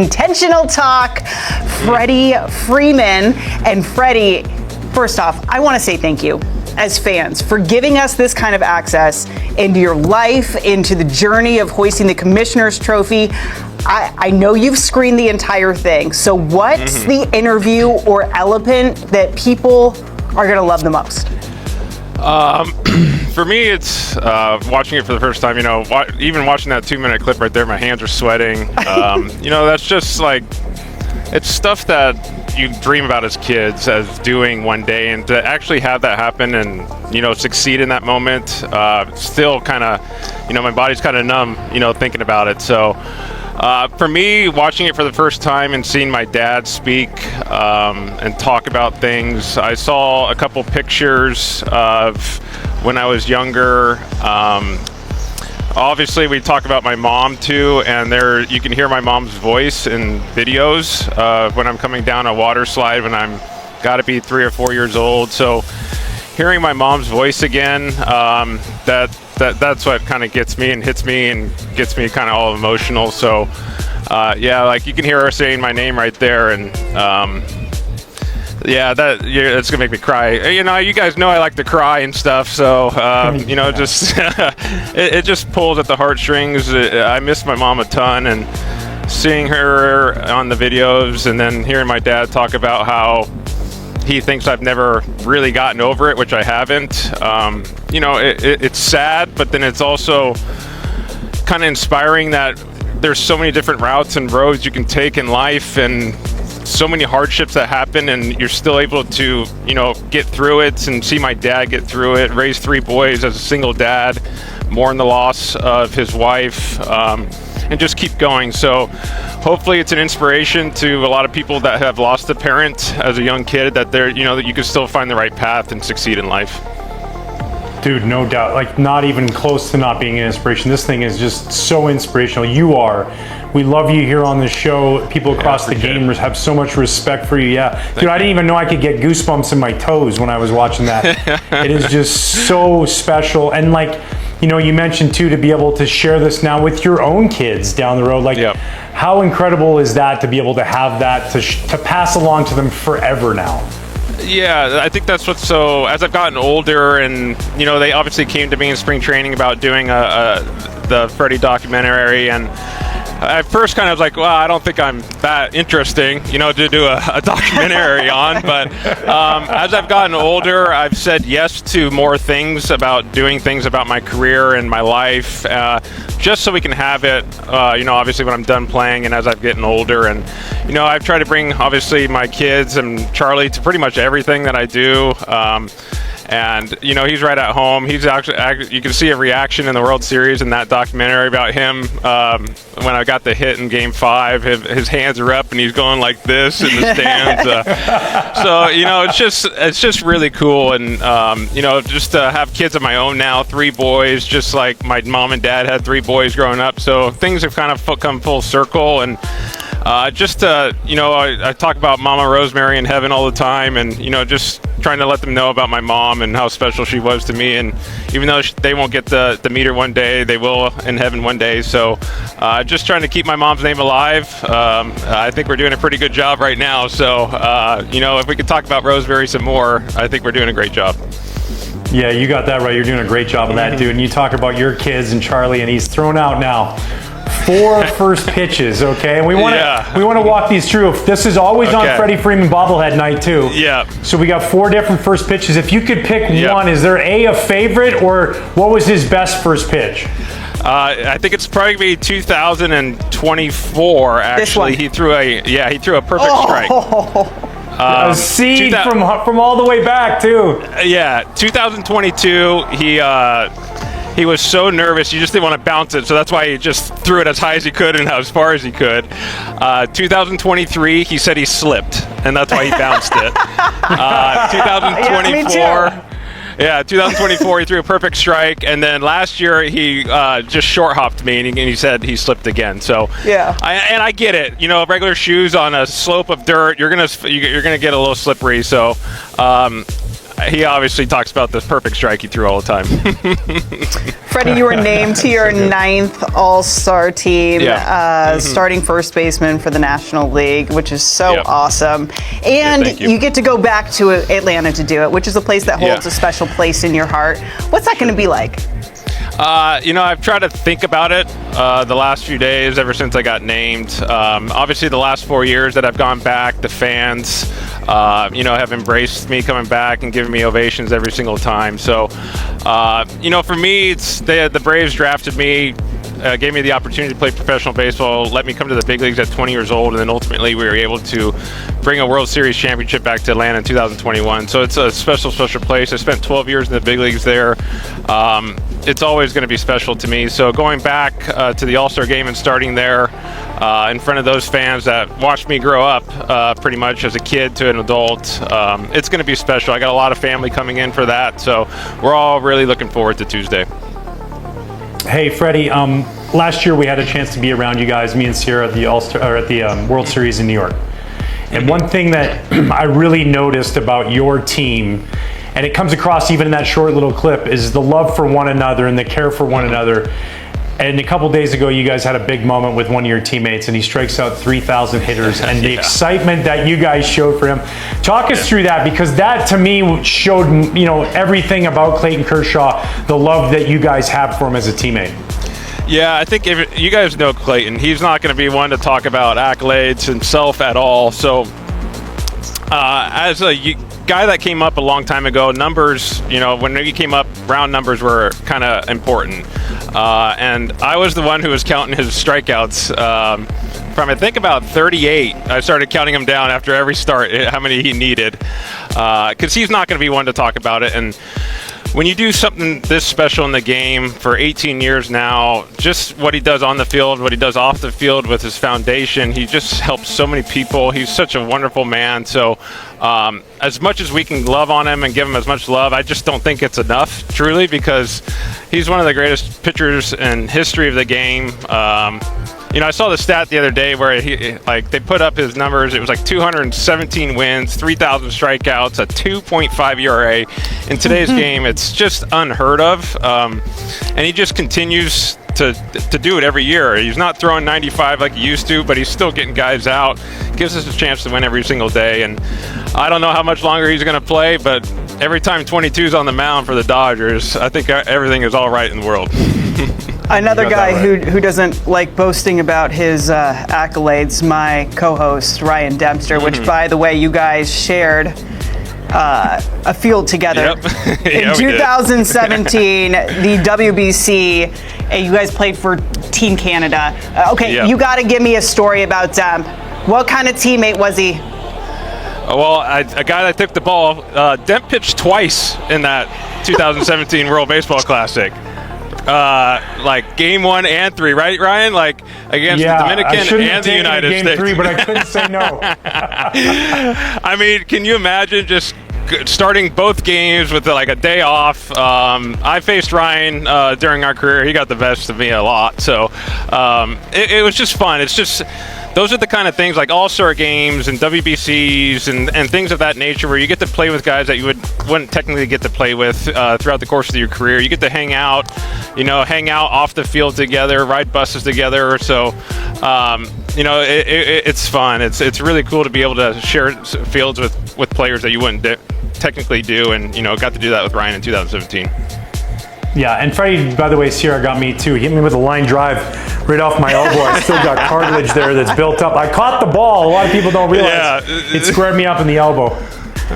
Intentional Talk, Freddie Freeman. And Freddie, first off, I want to say thank you as fans for giving us this kind of access into your life, into the journey of hoisting the Commissioner's Trophy. I know you've screened the entire thing. So what's the interview or element that people are going to love the most? For me, it's watching it for the first time. You know, even watching that 2-minute clip right there, my hands are sweating. You know, that's just like, it's stuff that you dream about as kids as doing one day, and to actually have that happen and, you know, succeed in that moment, still kind of, you know, my body's kind of numb, you know, thinking about it. So for me, watching it for the first time and seeing my dad speak and talk about things, I saw a couple pictures of when I was younger. Obviously, we talk about my mom too, and there you can hear my mom's voice in videos when I'm coming down a water slide when I'm got to be 3 or 4 years old. So hearing my mom's voice again, that's what kind of gets me and hits me and gets me kind of all emotional. So yeah, like you can hear her saying my name right there, and yeah, it's gonna make me cry. You know, you guys know I like to cry and stuff, so you know, just it just pulls at the heartstrings. I miss my mom a ton, and seeing her on the videos, and then hearing my dad talk about how he thinks I've never really gotten over it, which I haven't. You know, it's sad, but then it's also kind of inspiring that there's so many different routes and roads you can take in life, and so many hardships that happen, and you're still able to, you know, get through it. And see my dad get through it, raise 3 boys as a single dad, mourn the loss of his wife, and just keep going. So hopefully it's an inspiration to a lot of people that have lost a parent as a young kid, that they're, you know, that you can still find the right path and succeed in life. Dude, no doubt. Like, not even close to not being an inspiration. This thing is just so inspirational. You are. We love you here on the show. People across the game have so much respect for you. Yeah. Dude, I didn't even know I could get goosebumps in my toes when I was watching that. It is just so special. And like, you know, you mentioned too, to be able to share this now with your own kids down the road. Like, how incredible is that to be able to have that to pass along to them forever now? Yeah, I think that's what's so, as I've gotten older, and, you know, they obviously came to me in spring training about doing the Freddy documentary, and at first kind of was like, well, I don't think I'm that interesting, you know, to do a documentary on, but as I've gotten older, I've said yes to more things about doing things about my career and my life, just so we can have it, you know, obviously when I'm done playing and as I've gotten older. And, you know, I've tried to bring, obviously, my kids and Charlie to pretty much everything that I do. And, you know, he's right at home. He's actually, you can see a reaction in the World Series in that documentary about him when I got the hit in Game 5. His hands are up and he's going like this in the stands. So, you know, it's just really cool. And, you know, just to have kids of my own now, 3 boys, just like my mom and dad had 3 boys growing up. So things have kind of come full circle. And just you know, I talk about Mama Rosemary in heaven all the time, and, you know, just trying to let them know about my mom and how special she was to me. And even though they won't get to meet her one day, they will in heaven one day. So just trying to keep my mom's name alive. I think we're doing a pretty good job right now. So, you know, if we could talk about Rosemary some more, I think we're doing a great job. Yeah, you got that right. You're doing a great job of that, dude. And you talk about your kids and Charlie, and he's thrown out now 4 first pitches, okay? And we want to walk these through. This is always on Freddie Freeman bobblehead night too. Yeah. So we got 4 different first pitches. If you could pick one, is there a favorite, or what was his best first pitch? I think it's probably be 2024. Actually, he threw a perfect strike. A seed from all the way back too. Yeah, 2022. He was so nervous, you just didn't want to bounce it, so that's why he just threw it as high as he could and as far as he could. 2023, he said he slipped, and that's why he bounced it. 2024. Yeah, 2024, he threw a perfect strike, and then last year he just short hopped me, and he said he slipped again. So I get it. You know, regular shoes on a slope of dirt, you're gonna get a little slippery. So he obviously talks about the perfect strike he threw all the time. Freddie, you were named to your 9th All-Star team, starting first baseman for the National League, which is so awesome. And you get to go back to Atlanta to do it, which is a place that holds a special place in your heart. What's that going to be like? I've tried to think about it the last few days ever since I got named. Obviously, the last 4 years that I've gone back, the fans, have embraced me coming back and giving me ovations every single time. So, for me, it's the Braves drafted me, gave me the opportunity to play professional baseball, let me come to the big leagues at 20 years old, and then ultimately we were able to bring a World Series championship back to Atlanta in 2021. So it's a special, special place. I spent 12 years in the big leagues there. It's always going to be special to me. So going back to the All-Star game and starting there in front of those fans that watched me grow up pretty much as a kid to an adult, it's going to be special. I got a lot of family coming in for that. So we're all really looking forward to Tuesday. Hey, Freddie, last year we had a chance to be around you guys, me and Sierra, at the World Series in New York. And one thing that I really noticed about your team, and it comes across even in that short little clip, is the love for one another and the care for one another. And a couple days ago, you guys had a big moment with one of your teammates, and he strikes out 3,000 hitters, and the excitement that you guys showed for him. Talk us through that, because that to me showed, everything about Clayton Kershaw, the love that you guys have for him as a teammate. Yeah, I think if you guys know Clayton, he's not going to be one to talk about accolades himself at all. So as a guy that came up a long time ago, numbers, when he came up, round numbers were kind of important. And I was the one who was counting his strikeouts. From I think about 38, I started counting him down after every start, how many he needed. Because he's not going to be one to talk about it. And when you do something this special in the game for 18 years now, just what he does on the field, what he does off the field with his foundation, he just helps so many people. He's such a wonderful man. So as much as we can love on him and give him as much love, I just don't think it's enough, truly, because he's one of the greatest pitchers in history of the game. I saw the stat the other day where they put up his numbers. It was like 217 wins, 3,000 strikeouts, a 2.5 ERA. In today's game, it's just unheard of. And he just continues to do it every year. He's not throwing 95 like he used to, but he's still getting guys out. Gives us a chance to win every single day. And I don't know how much longer he's going to play, but every time 22's on the mound for the Dodgers, I think everything is all right in the world. Another guy who doesn't like boasting about his accolades, my co-host, Ryan Dempster, which, by the way, you guys shared a field together. Yep. In 2017, the WBC, you guys played for Team Canada. You got to give me a story about Demp. What kind of teammate was he? Well, a guy that took the ball, Demp pitched twice in that 2017 World Baseball Classic. Like game 1 and 3, right, Ryan? Like against the Dominican and the United States. Game 3, but I couldn't say no. I mean, can you imagine just starting both games with like a day off? I faced Ryan during our career. He got the best of me a lot. So it was just fun. It's just those are the kind of things like all-star games and WBCs and things of that nature where you get to play with guys that you wouldn't technically get to play with throughout the course of your career. You get to hang out off the field together, ride buses together. So, it's fun. It's really cool to be able to share fields with players that you wouldn't technically do, and got to do that with Ryan in 2017. Yeah, and Freddie, by the way, Sierra got me too. He hit me with a line drive right off my elbow. I still got cartilage there that's built up. I caught the ball. A lot of people don't realize it squared me up in the elbow.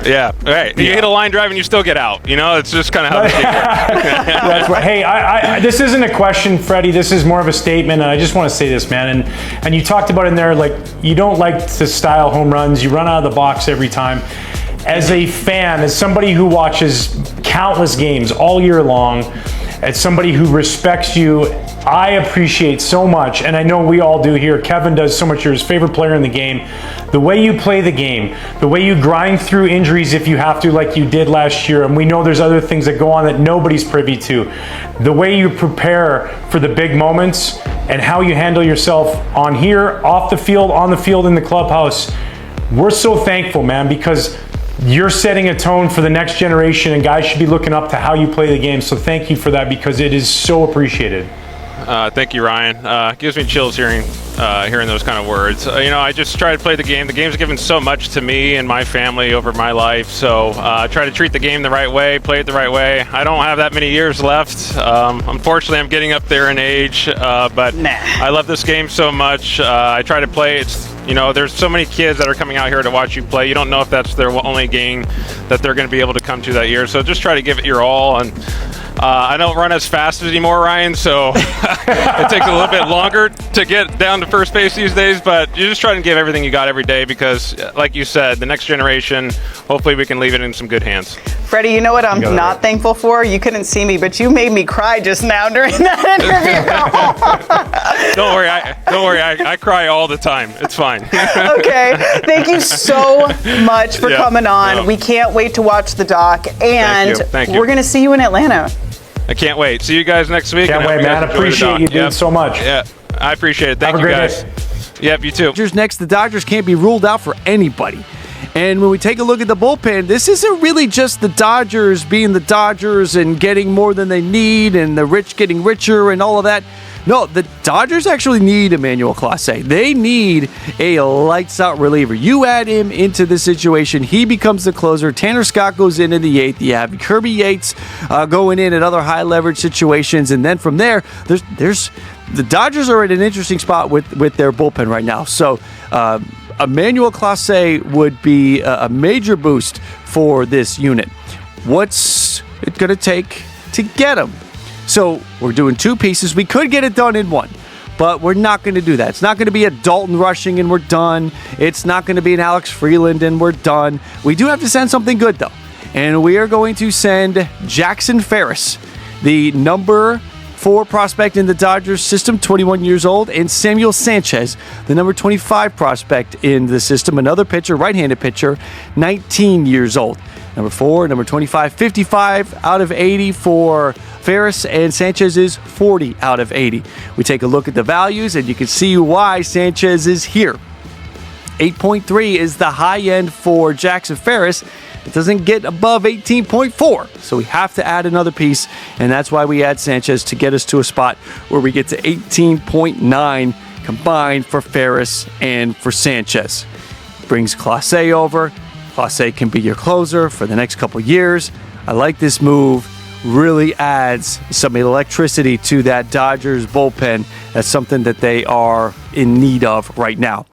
Yeah, right. You hit a line drive and you still get out. It's just kind of how the game works. That's right. Hey, I this isn't a question, Freddie. This is more of a statement, and I just want to say this, man. And you talked about in there, like, you don't like to style home runs. You run out of the box every time. As a fan, as somebody who watches countless games all year long, as somebody who respects you, I appreciate so much, and I know we all do here. Kevin does so much. You're his favorite player in the game. The way you play the game, the way you grind through injuries if you have to, like you did last year, and we know there's other things that go on that nobody's privy to. The way you prepare for the big moments and how you handle yourself on here, off the field, on the field, in the clubhouse. We're so thankful, man, because You're setting a tone for the next generation, and guys should be looking up to how you play the game. So thank you for that, because it is so appreciated. Thank you, Ryan. Gives me chills hearing those kind of words. I just try to play the game. The game's given so much to me and my family over my life, so I try to treat the game the right way, play it the right way. I don't have that many years left. Unfortunately, I'm getting up there in age, but I love this game so much. I try to play it. There's so many kids that are coming out here to watch you play. You don't know if that's their only game that they're going to be able to come to that year, so just try to give it your all. And I don't run as fast anymore, Ryan, so it takes a little bit longer to get down to first base these days, but you just try to give everything you got every day because, like you said, the next generation, hopefully we can leave it in some good hands. Freddie, you know what I'm not thankful for? You couldn't see me, but you made me cry just now during that interview. Don't worry, I cry all the time. It's fine. Okay, thank you so much for coming on. No. We can't wait to watch the doc, and Thank you. We're going to see you in Atlanta. I can't wait. See you guys next week. Can't wait, man. Appreciate you, dude, so much. Yeah, I appreciate it. Thank you, guys. Yep, you too. Dodgers next. The Dodgers can't be ruled out for anybody. And when we take a look at the bullpen, this isn't really just the Dodgers being the Dodgers and getting more than they need and the rich getting richer and all of that. No, the Dodgers actually need Emanuel Clase. They need a lights-out reliever. You add him into the situation, he becomes the closer. Tanner Scott goes in the 8th. You have Kirby Yates going in at other high-leverage situations. And then from there, there's the Dodgers are at an interesting spot with their bullpen right now. So Emanuel Clase would be a major boost for this unit. What's it going to take to get him? So we're doing 2 pieces. We could get it done in 1, but we're not going to do that. It's not going to be a Dalton Rushing and we're done. It's not going to be an Alex Freeland and we're done. We do have to send something good, though. And we are going to send Jackson Ferris, the number 4 prospect in the Dodgers system, 21 years old, and Samuel Sanchez, the number 25 prospect in the system, another pitcher, right-handed pitcher, 19 years old. Number 4, number 25, 55 out of 80 for Ferris, and Sanchez is 40 out of 80. We take a look at the values, and you can see why Sanchez is here. 8.3 is the high end for Jackson Ferris. It doesn't get above 18.4, so we have to add another piece, and that's why we add Sanchez to get us to a spot where we get to 18.9 combined for Ferris and for Sanchez. Brings Clase over. Clase can be your closer for the next couple years. I like this move. Really adds some electricity to that Dodgers bullpen. That's something that they are in need of right now.